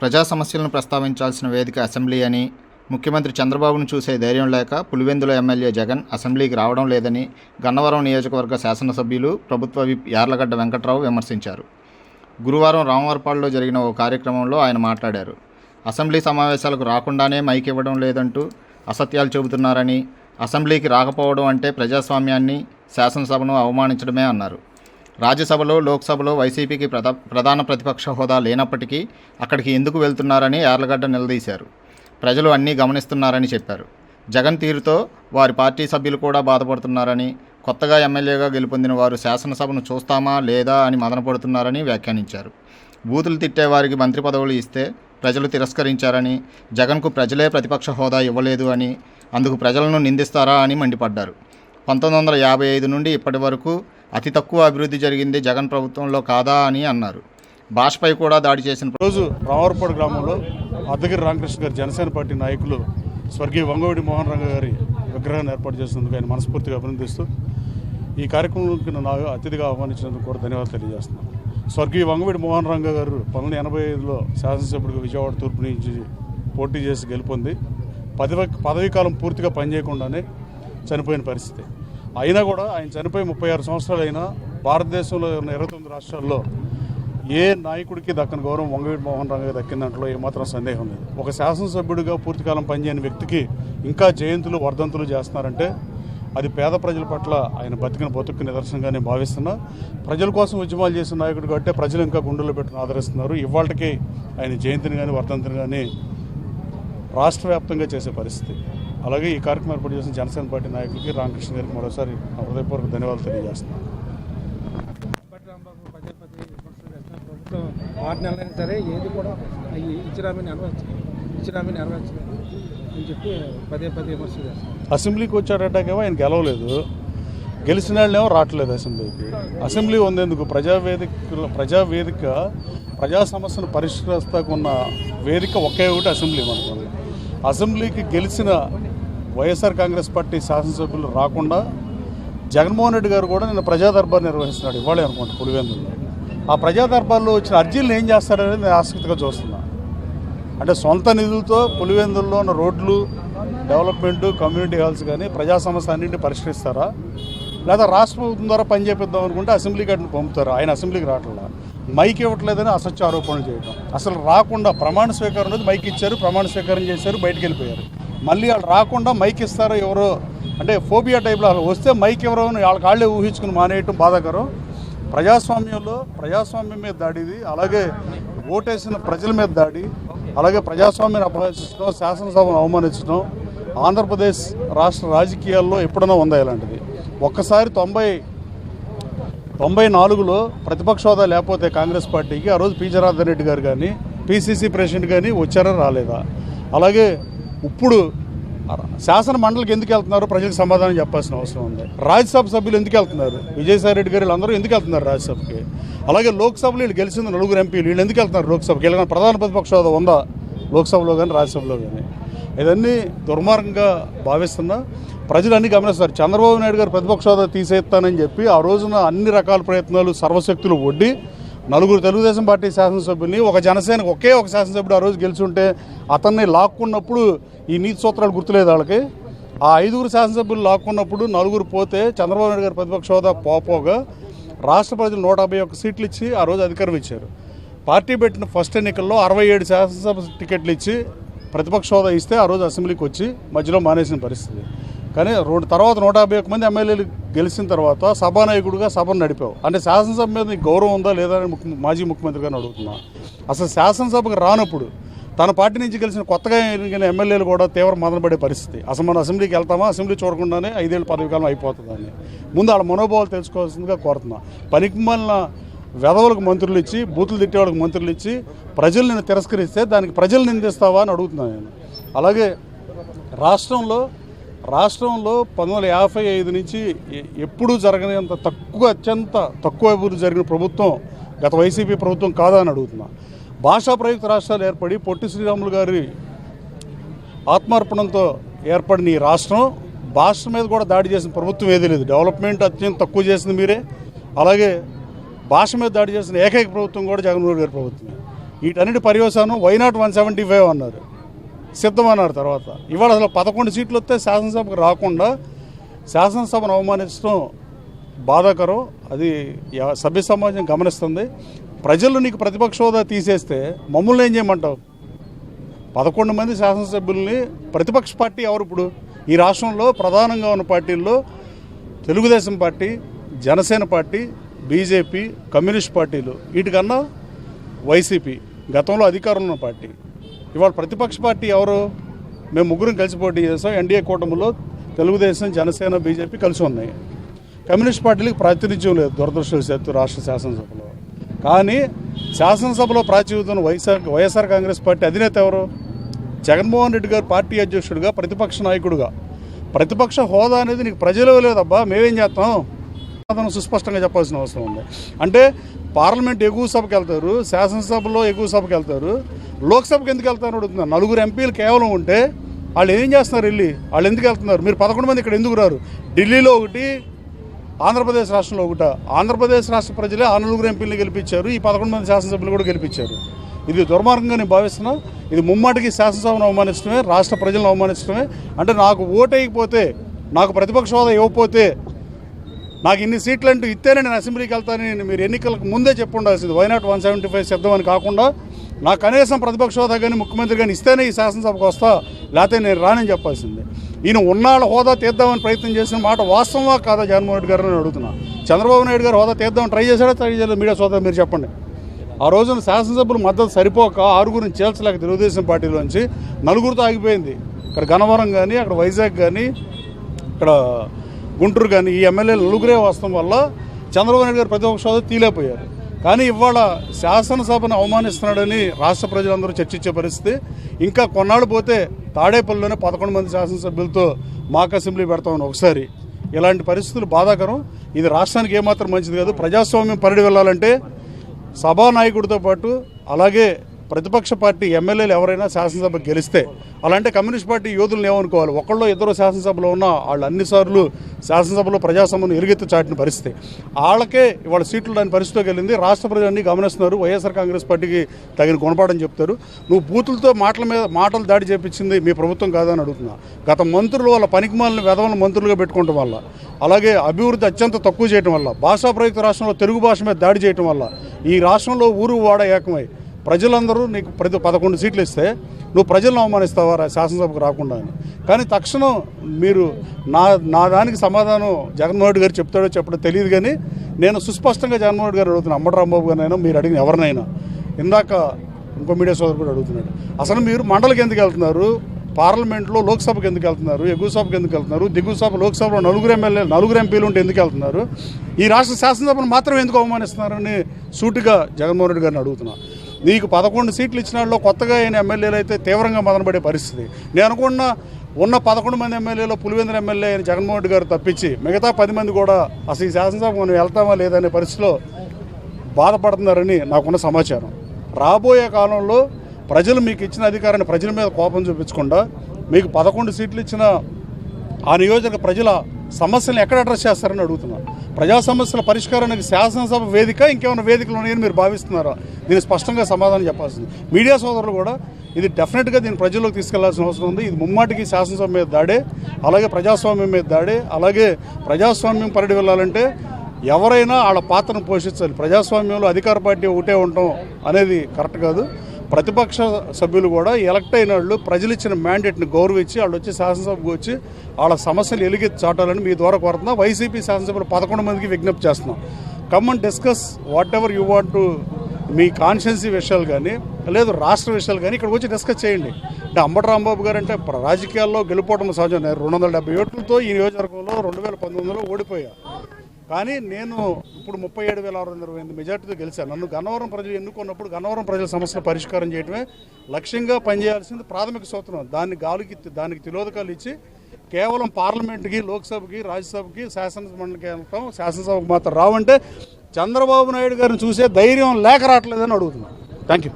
ప్రజా సమస్యలను ప్రస్తావించాల్సిన వేదిక అసెంబ్లీ అని, ముఖ్యమంత్రి చంద్రబాబును చూసే ధైర్యం లేక పులివెందుల ఎమ్మెల్యే జగన్ అసెంబ్లీకి రావడం లేదని గన్నవరం నియోజకవర్గ శాసనసభ్యులు, ప్రభుత్వ విప్ యార్లగడ్డ వెంకట్రావు విమర్శించారు. గురువారం రామవరపాడులో జరిగిన ఓ కార్యక్రమంలో ఆయన మాట్లాడారు. అసెంబ్లీ సమావేశాలకు రాకుండానే మైక్ ఇవ్వడం లేదంటూ అసత్యాలు చెబుతున్నారని, అసెంబ్లీకి రాకపోవడం అంటే ప్రజాస్వామ్యాన్ని, శాసనసభను అవమానించడమే అన్నారు. రాజ్యసభలో, లోక్సభలో వైసీపీకి ప్రధాన ప్రతిపక్ష హోదా లేనప్పటికీ అక్కడికి ఎందుకు వెళ్తున్నారని యార్లగడ్డ నిలదీశారు. ప్రజలు అన్నీ గమనిస్తున్నారని చెప్పారు. జగన్ తీరుతో వారి పార్టీ సభ్యులు కూడా బాధపడుతున్నారని, కొత్తగా ఎమ్మెల్యేగా గెలుపొందిన వారు శాసనసభను చూస్తామా లేదా అని మదనపడుతున్నారని వ్యాఖ్యానించారు. బూతులు తిట్టేవారికి మంత్రి పదవులు ఇస్తే ప్రజలు తిరస్కరించారని, జగన్కు ప్రజలే ప్రతిపక్ష హోదా ఇవ్వలేదు అని, అందుకు ప్రజలను నిందిస్తారా అని మండిపడ్డారు. 1955 నుండి ఇప్పటి వరకు అతి తక్కువ అభివృద్ధి జరిగింది జగన్ ప్రభుత్వంలో కాదా అని అన్నారు. భాషపై కూడా దాడి చేసిన రోజు రామవరపాడు గ్రామంలో అద్దగిరి రామకృష్ణ గారి జనసేన పార్టీ నాయకులు స్వర్గీయ వంగవీటి మోహన్ రంగ గారి విగ్రహాన్ని ఏర్పాటు చేసినందుకు ఆయన మనస్ఫూర్తిగా అభినందిస్తూ ఈ కార్యక్రమానికి నన్ను అతిథిగా ఆహ్వానించినందుకు కూడా ధన్యవాదాలు తెలియజేస్తున్నాను. స్వర్గీయ వంగవీటి మోహన్ రంగ గారు 1985లో శాసనసభ్యుడిగా విజయవాడ తూర్పు నుంచి పోటీ చేసి గెలుపొంది పదవీ కాలం పూర్తిగా పనిచేయకుండానే చనిపోయిన పరిస్థితి. అయినా కూడా ఆయన చనిపోయి 36 సంవత్సరాలు అయినా భారతదేశంలో ఉన్న 29 రాష్ట్రాల్లో ఏ నాయకుడికి దక్కని గౌరవం వంగవీటి మోహన్ రంగ దక్కిన దాంట్లో ఏమాత్రం సందేహం లేదు. ఒక శాసనసభ్యుడిగా పూర్తికాలం పనిచేయని వ్యక్తికి ఇంకా జయంతులు, వర్ధంతులు చేస్తున్నారంటే అది పేద ప్రజల పట్ల ఆయన బతికిన బతుకు నిదర్శనంగానే భావిస్తున్నా. ప్రజల కోసం ఉద్యమాలు చేసిన నాయకుడు కాబట్టి ప్రజలు ఇంకా గుండెల్లో పెట్టుకుని ఆదరిస్తున్నారు. ఇవాళకి ఆయన జయంతిని కానీ వర్ధంతిని కానీ రాష్ట్ర వ్యాప్తంగా చేసే పరిస్థితి. అలాగే ఈ కార్యక్రమం ఏర్పాటు చేసిన జనసేన పార్టీ నాయకులకి, రామకృష్ణ గారికి మరోసారి హృదయపూర్వక ధన్యవాదాలు తెలియజేస్తున్నాను. 6 నెలలైనా సరే ఏది కూడా ఇచ్చిరామని నెరవేర్చలేదు అని చెప్పి పదే విమర్శలు చేస్తారు. అసెంబ్లీకి వచ్చాడటాకేమో ఆయన గెలవలేదు, గెలిచిన వాళ్ళేమో రావట్లేదు అసెంబ్లీకి. అసెంబ్లీ ఉందేందుకు? ప్రజావేదిక ప్రజా సమస్యను పరిష్కరిస్తాకున్న వేదిక ఒకే ఒకటి అసెంబ్లీ. మనకు అసెంబ్లీకి గెలిచిన వైఎస్ఆర్ కాంగ్రెస్ పార్టీ శాసనసభ్యులు రాకుండా జగన్మోహన్ రెడ్డి గారు కూడా నిన్న ప్రజా దర్బార్ నిర్వహిస్తున్నాడు. ఇవాళే అనుకోండి పులివెందులో. ఆ ప్రజా దర్బార్లో వచ్చిన అర్జీలను ఏం చేస్తారనేది నేను ఆసక్తిగా చూస్తున్నా. అంటే సొంత నిధులతో పులివెందుల్లో ఉన్న రోడ్లు, డెవలప్మెంట్, కమ్యూనిటీ హాల్స్ కానీ ప్రజా సమస్య అన్నింటినీ పరిష్కరిస్తారా, లేదా రాష్ట్ర ప్రభుత్వం ద్వారా పని చేపిద్దాం అనుకుంటే అసెంబ్లీకి అట్లా పంపుతారా? ఆయన అసెంబ్లీకి రావట్లా, మైక్ ఇవ్వట్లేదని అసత్య ఆరోపణలు చేయడం. అసలు రాకుండా ప్రమాణ స్వీకారం అనేది మైక్ ఇచ్చారు, ప్రమాణ స్వీకారం చేశారు, బయటికి వెళ్ళిపోయారు. మళ్ళీ వాళ్ళు రాకుండా మైక్ ఇస్తారో ఎవరో అంటే ఫోబియా టైప్లో వస్తే మైక్ ఎవరో వాళ్ళకి వాళ్ళే ఊహించుకుని మానేయటం బాధాకరం. ప్రజాస్వామ్యం మీద దాడి ఇది. అలాగే ఓటేసిన ప్రజల మీద దాడి, అలాగే ప్రజాస్వామ్యాన్ని అపహరించడం, శాసనసభను అవమానించడం ఆంధ్రప్రదేశ్ రాష్ట్ర రాజకీయాల్లో ఎప్పుడైనా ఉందా ఇలాంటిది? ఒక్కసారి 94లో ప్రతిపక్ష హోదా లేకపోతే కాంగ్రెస్ పార్టీకి ఆ రోజు పి జనార్దన్ రెడ్డి గారు కానీ, పిసిసి ప్రెసిడెంట్ కానీ వచ్చారా రాలేదా? అలాగే ఇప్పుడు శాసన మండలికి ఎందుకు వెళ్తున్నారు ప్రజలకు సమాధానం చెప్పాల్సిన అవసరం ఉంది. రాజ్యసభ సభ్యులు ఎందుకు వెళ్తున్నారు? విజయసాయి రెడ్డి గారు వీళ్ళందరూ ఎందుకు వెళ్తున్నారు రాజ్యసభకి? అలాగే లోక్సభలో వీళ్ళు గెలిచిన 9 ఎంపీలు వీళ్ళు ఎందుకు వెళ్తున్నారు లోక్సభకి? వీళ్ళ ప్రధాన ప్రతిపక్ష హోదా ఉందా లోక్సభలో కానీ రాజ్యసభలో కానీ? ఇవన్నీ దుర్మార్గంగా భావిస్తున్నా. ప్రజలు అన్నీ గమనిస్తారు. చంద్రబాబు నాయుడు గారు ప్రతిపక్ష హోదా తీసేస్తానని చెప్పి ఆ రోజున అన్ని రకాల ప్రయత్నాలు, సర్వశక్తులు ఒడ్డి 9 తెలుగుదేశం పార్టీ శాసనసభ్యుల్ని, ఒక జనసేనకు ఒకే ఒక శాసనసభ్యుడు ఆ రోజు గెలిచుంటే అతన్ని లాక్కున్నప్పుడు ఈ నీతి సూత్రాలు గుర్తులేదు వాళ్ళకి. ఆ 5 శాసనసభ్యులు లాక్కున్నప్పుడు 4 పోతే చంద్రబాబు నాయుడు గారు ప్రతిపక్ష హోదా పోగా రాష్ట్ర ప్రజలు 151 సీట్లు ఇచ్చి ఆ రోజు అధికారం ఇచ్చారు. పార్టీ పెట్టిన ఫస్ట్ ఎన్నికల్లో 67 శాసనసభ టికెట్లు ఇచ్చి ప్రతిపక్ష హోదా ఇస్తే ఆ రోజు అసెంబ్లీకి వచ్చి మధ్యలో మానేసిన పరిస్థితి. కానీ తర్వాత 151 మంది ఎమ్మెల్యేలు గెలిచిన తర్వాత సభానాయకుడిగా సభను నడిపావు. అంటే శాసనసభ మీద నీకు గౌరవం ఉందా లేదా అని మాజీ ముఖ్యమంత్రి గారిని అడుగుతున్నా. అసలు శాసనసభకు రానప్పుడు తన పార్టీ నుంచి గెలిచిన కొత్తగా ఎన్నికైన ఎమ్మెల్యేలు కూడా తీవ్ర మదనపడే పరిస్థితి. అసలు మనం అసెంబ్లీకి వెళ్తామా, అసెంబ్లీ చూడకుండానే 5 ఏళ్ళ పదవి కాలం అయిపోతుందని ముందు వాళ్ళ మనోభావాలు తెలుసుకోవాల్సిందిగా కోరుతున్నా. పనికిమాలిన వెధవులకు మంత్రులు ఇచ్చి, బూతులు తిట్టేవాళ్ళకి మంత్రులు ఇచ్చి ప్రజల్ని తిరస్కరిస్తే దానికి ప్రజలు నిందిస్తావా అని అడుగుతున్నాను నేను. అలాగే రాష్ట్రంలో 1955 నుంచి ఎప్పుడూ జరగనంత అత్యంత తక్కువ అభివృద్ధి జరిగిన ప్రభుత్వం గత వైసీపీ ప్రభుత్వం కాదా అని అడుగుతున్నా. భాషా ప్రయుక్త రాష్ట్రాలు ఏర్పడి పొట్టి శ్రీరాములు గారి ఆత్మార్పణంతో ఏర్పడిన ఈ రాష్ట్రం భాష మీద కూడా దాడి చేసిన ప్రభుత్వం ఏదీ లేదు. డెవలప్మెంట్ అత్యంత తక్కువ చేసింది మీరే. అలాగే భాష మీద దాడి చేసిన ఏకైక ప్రభుత్వం కూడా జగన్మోహన్ గారి ప్రభుత్వమే. వీటన్నిటి పర్యవసానం వైనాట్ 175 అన్నారు, సిద్ధమన్నారు. తర్వాత ఇవాళ అసలు 11 సీట్లు వస్తే శాసనసభకు రాకుండా శాసనసభను అవమానించడం బాధాకరం. అది సభ్య సమాజం గమనిస్తుంది. ప్రజలు నీకు ప్రతిపక్ష హోదా తీసేస్తే మమ్మల్ని ఏం చేయమంటావు? 11 మంది శాసనసభ్యుల్ని ప్రతిపక్ష పార్టీ ఎవరు? ఇప్పుడు ఈ రాష్ట్రంలో ప్రధానంగా ఉన్న పార్టీల్లో Telugu Desam party, Janasena party, BJP, communist పార్టీలు, వీటికన్నా వైసీపీ గతంలో అధికారంలో ఉన్న పార్టీ. ఇవాళ ప్రతిపక్ష పార్టీ ఎవరు? మేము ముగ్గురం కలిసి పోటీ చేస్తాం. ఎన్డీఏ కూటమిలో తెలుగుదేశం, జనసేన, బీజేపీ కలిసి ఉన్నాయి. కమ్యూనిస్ట్ పార్టీలకు ప్రాతినిధ్యం లేదు దురదృష్టవశాత్తు రాష్ట్ర శాసనసభలో. కానీ శాసనసభలో ప్రాచుర్యం వైఎస్ఆర్ కాంగ్రెస్ పార్టీ అధినేత ఎవరు? జగన్మోహన్ రెడ్డి గారు పార్టీ అధ్యక్షుడిగా, ప్రతిపక్ష నాయకుడిగా. ప్రతిపక్ష హోదా అనేది నీకు ప్రజలు లేదబ్బా, మేమేం చేస్తాం? అతను సుస్పష్టంగా చెప్పాల్సిన అవసరం ఉంది. అంటే పార్లమెంట్ ఎగువ సభకి వెళ్తారు, శాసనసభలో ఎగువ సభకి వెళ్తారు, లోక్సభకి ఎందుకు వెళ్తారని అడుగుతున్నారు. 9 ఎంపీలు కేవలం ఉంటే వాళ్ళు ఏం చేస్తున్నారు? వెళ్ళి వాళ్ళు ఎందుకు వెళ్తున్నారు? మీరు 11 మంది ఇక్కడ ఎందుకు రారు? ఢిల్లీలో ఒకటి, ఆంధ్రప్రదేశ్ రాష్ట్రంలో ఒకట. ఆంధ్రప్రదేశ్ రాష్ట్ర ప్రజలే ఆ 9 ఎంపీలను గెలిపించారు, ఈ 11 మంది శాసనసభ్యులు కూడా గెలిపించారు. ఇది దుర్మార్గంగా నేను భావిస్తున్నా. ఇది ముమ్మాటికి శాసనసభను అవమానించడమే, రాష్ట్ర ప్రజలను అవమానించడమే. అంటే నాకు ఓటు వేయకపోతే, నాకు ప్రతిపక్ష హోదా ఇవ్వకపోతే, నాకు ఇన్ని సీట్లు అంటూ ఇస్తేనే నేను అసెంబ్లీకి వెళ్తానని మీరు ఎన్నికలకు ముందే చెప్పి ఉండాల్సింది. వైనాట్ 175 సిద్ధమని కాకుండా నాకు కనీసం ప్రతిపక్ష హోదా కానీ ముఖ్యమంత్రి కానీ ఇస్తేనే ఈ శాసనసభకు వస్తా, లేకపోతే నేను రానని చెప్పాల్సిందే. ఈయన ఉన్నాళ్ళ హోదా తీద్దామని ప్రయత్నం చేసిన మాట వాస్తవమా కాదా జగన్మోహన్ రెడ్డి గారు అని అడుగుతున్నా. చంద్రబాబు నాయుడు గారు హోదా తీద్దామని ట్రై చేశాడా, ట్రై చేయలేదు? మీడియా సోదరు మీరు చెప్పండి. ఆ రోజున శాసనసభ్యులు మద్దతు సరిపోక 6గురిని చేల్చలేక తెలుగుదేశం పార్టీలోంచి 4గురితో ఆగిపోయింది. ఇక్కడ గన్నవరం కానీ, అక్కడ వైజాగ్ కానీ, ఇక్కడ గుంటూరు కానీ ఈ ఎమ్మెల్యేలు 4గురే వస్తాం వల్ల చంద్రబాబు నాయుడు గారు ప్రతిపక్ష హోదా తీలేకపోయారు. కానీ ఇవాళ శాసనసభను అవమానిస్తున్నాడని రాష్ట్ర ప్రజలందరూ చర్చించే పరిస్థితి. ఇంకా కొన్నాళ్ళు పోతే తాడేపల్లిలోనే 11 మంది శాసనసభ్యులతో మాక్ అసెంబ్లీ పెడతామని ఒకసారి. ఇలాంటి పరిస్థితులు బాధాకరం. ఇది రాష్ట్రానికి ఏమాత్రం మంచిది కాదు. ప్రజాస్వామ్యం పరిడి వెళ్ళాలంటే సభానాయకుడితో పాటు అలాగే ప్రతిపక్ష పార్టీ ఎమ్మెల్యేలు ఎవరైనా శాసనసభకు గెలిస్తే, అలాంటి కమ్యూనిస్ట్ పార్టీ యోధులను ఏమనుకోవాలి? ఒకళ్ళు ఇద్దరు శాసనసభలో ఉన్న వాళ్ళు అన్నిసార్లు శాసనసభలో ప్రజాస్వామ్యం ఎలుగెత్తు చాటిన పరిస్థితి. వాళ్ళకే ఇవాళ సీట్లు దాని పరిస్థితిలోకి వెళ్ళింది. రాష్ట్ర ప్రజలన్నీ గమనిస్తున్నారు. వైఎస్ఆర్ కాంగ్రెస్ పార్టీకి తగిన గుణపాఠం చెప్తారు. నువ్వు బూతులతో మాటలు దాడి చేపించింది మీ ప్రభుత్వం కాదని అడుగుతున్నా. గత మంత్రులు వాళ్ళ పనికిమాలిన వెధవలను మంత్రులుగా పెట్టుకోవడం వల్ల, అలాగే అభివృద్ధి అత్యంత తక్కువ చేయడం వల్ల, భాషా ప్రయుక్త రాష్ట్రంలో తెలుగు భాష మీద దాడి చేయడం వల్ల ఈ రాష్ట్రంలో ఊరు వాడ ఏకమై ప్రజలందరూ నీకు 11 సీట్లు ఇస్తే నువ్వు ప్రజలను అవమానిస్తావా శాసనసభకు రాకుండా అని. కానీ తక్షణం మీరు నా దానికి సమాధానం జగన్మోహన్ రెడ్డి గారు చెప్తాడో చెప్పడో తెలియదు. కానీ నేను సుస్పష్టంగా జగన్మోహన్ రెడ్డి గారు అడుగుతున్నాను, అంబటి రాంబాబు గారినైనా మీరు అడిగిన ఎవరినైనా. ఇందాక ఇంకో మీడియా సోదరు కూడా అడుగుతున్నాడు, అసలు మీరు మండలికి ఎందుకు వెళ్తున్నారు? పార్లమెంట్లో లోక్సభకు ఎందుకు వెళ్తున్నారు? ఎగువ సభకు ఎందుకు వెళ్తున్నారు? దిగువ సభ లోక్సభలో 4 ఎంపీలు ఉంటే ఎందుకు వెళ్తున్నారు? ఈ రాష్ట్ర శాసనసభను మాత్రం ఎందుకు అవమానిస్తున్నారని సూటిగా జగన్మోహన్ రెడ్డి గారిని అడుగుతున్నా. నీకు 11 సీట్లు ఇచ్చిన వాళ్ళు కొత్తగా అయిన ఎమ్మెల్యేలు అయితే తీవ్రంగా మదనపడే పరిస్థితి. నేను అనుకున్న ఉన్న 11 మంది ఎమ్మెల్యేలో పులివెందుల ఎమ్మెల్యే అయిన జగన్మోహన్ రెడ్డి గారు తప్పించి మిగతా 10 మంది కూడా అసలు ఈ శాసనసభ మనం వెళ్తామా లేదనే పరిస్థితిలో బాధపడుతున్నారని నాకున్న సమాచారం. రాబోయే కాలంలో ప్రజలు మీకు ఇచ్చిన అధికారాన్ని ప్రజల మీద కోపం చూపించకుండా మీకు 11 సీట్లు ఇచ్చిన ఆ నియోజక ప్రజల సమస్యలను ఎక్కడ అడ్రస్ చేస్తారని అడుగుతున్నారు. ప్రజా సమస్యల పరిష్కారానికి శాసనసభ వేదిక ఇంకేమైనా వేదికలు ఉన్నాయని మీరు భావిస్తున్నారా? దీన్ని స్పష్టంగా సమాధానం చెప్పాల్సింది. మీడియా సోదరులు కూడా ఇది డెఫినెట్గా దీన్ని ప్రజల్లోకి తీసుకెళ్లాల్సిన అవసరం ఉంది. ఇది ముమ్మాటికి శాసనసభ మీద దాడే, అలాగే ప్రజాస్వామ్యం మీద దాడే. అలాగే ప్రజాస్వామ్యం పరిడి వెళ్ళాలంటే ఎవరైనా వాళ్ళ పాత్రను పోషించాలి. ప్రజాస్వామ్యంలో అధికార పార్టీ ఒకటే ఉండటం అనేది కరెక్ట్ కాదు. ప్రతిపక్ష సభ్యులు కూడా ఎలక్ట్ అయిన వాళ్ళు ప్రజలు ఇచ్చిన మ్యాండేట్ని గౌరవించి వాళ్ళు వచ్చి శాసనసభకు వచ్చి వాళ్ళ సమస్యలు ఎలుగెత్తి చాటాలని మీ ద్వారా కోరుతున్నా. వైసీపీ శాసనసభలో 11 మందికి విజ్ఞప్తి చేస్తున్నాం. Come and discuss what ever you want to, మీ కాన్షియన్సీ విషయాలు కానీ లేదు రాష్ట్ర విషయాలు కానీ ఇక్కడికి వచ్చి డిస్కస్ చేయండి. అంటే అంబటి రాంబాబు గారు అంటే రాజకీయాల్లో గెలుపోవడం సహజం. 270 ఓట్లతో ఈ నియోజకవర్గంలో 2019లో ఓడిపోయా. కానీ నేను ఇప్పుడు 37,628 మెజార్టీతో గెలిచాను. నన్ను గన్నవరం ప్రజలు ఎన్నుకున్నప్పుడు గన్నవరం ప్రజల సమస్యల పరిష్కారం చేయడమే లక్ష్యంగా పనిచేయాల్సింది ప్రాథమిక సూత్రం. దానికి తిలోదకాలు ఇచ్చి కేవలం పార్లమెంట్కి, లోక్సభకి, రాజ్యసభకి, శాసనమండలికి వెళ్తాం, శాసనసభకు మాత్రం రావంటే చంద్రబాబు నాయుడు గారిని చూసే ధైర్యం లేక రావట్లేదని అడుగుతున్నాను. Thank you.